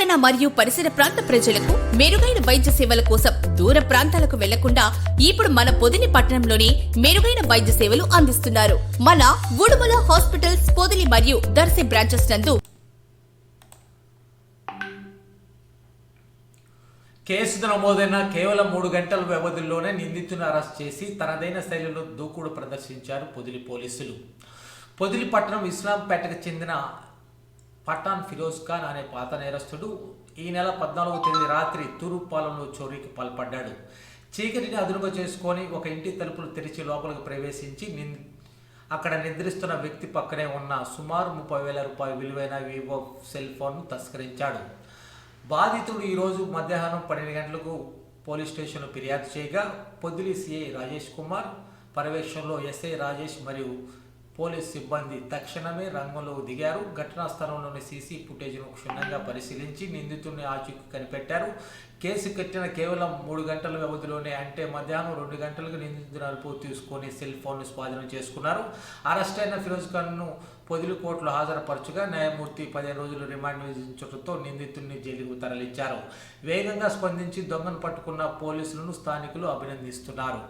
తెలంగాణ మరియు పరిసర ప్రాంత ప్రజలకు మెరుగైన వైద్య సేవల కోసం దూర ప్రాంతాలకు వెళ్లకుండా ఇప్పుడు మన పొదిలి పట్టణంలోనే మెరుగైన వైద్య సేవలు అందిస్తున్నారు. మన ఉడుమల హాస్పిటల్స్ పొదిలి మరియు దర్శి బ్రాంచెస్ నందు కేసు నమోదైన కేవలం 3 గంటల వ్యవధిలోనే నిందితులను అరెస్ట్ చేసి తనదైన శైలిలో దూకుడు ప్రదర్శించారు పొదిలి పోలీసులు. పొదిలి పట్టణం ఇస్లాంపేటకు చెందిన పఠాన్ ఫిరోజ్ ఖాన్ అనే పాత నేరస్తుడు ఈ నెల 14వ తేదీ రాత్రి తూరుపాలెంలో చోరీకి పాల్పడ్డాడు. చీకటిని అదునుగా చేసుకొని ఒక ఇంటి తలుపులు తెరిచి లోపలికి ప్రవేశించి అక్కడ నిద్రిస్తున్న వ్యక్తి పక్కనే ఉన్న సుమారు 30,000 రూపాయల విలువైన వివో సెల్ ఫోన్ను తస్కరించాడు. బాధితుడు ఈరోజు మధ్యాహ్నం 12 గంటలకు పోలీస్ స్టేషన్లో ఫిర్యాదు చేయగా పొదిలి సిఐ రాజేష్ కుమార్ పర్యవేక్షణలో ఎస్ఐ రాజేష్ మరియు పోలీస్ సిబ్బంది తక్షణమే రంగంలోకి దిగారు. ఘటనా స్థలంలోని సీసీ ఫుటేజ్ను క్షుణ్ణంగా పరిశీలించి నిందితుడిని ఆచూకీ కనిపెట్టారు. కేసు కట్టిన కేవలం 3 గంటల వ్యవధిలోనే అంటే మధ్యాహ్నం 2 గంటలకు నిందితుడిని అదుపు తీసుకొని సెల్ ఫోన్ను స్వాధీనం చేసుకున్నారు. అరెస్ట్ అయిన ఫిరోజ్ ఖాన్ను పొదిలి కోర్టులో హాజరుపరచుగా న్యాయమూర్తి 15 రోజులు రిమాండ్ విధించడంతో నిందితుడిని జైలుకు తరలించారు. వేగంగా స్పందించి దొంగను పట్టుకున్న పోలీసులను స్థానికులు అభినందిస్తున్నారు.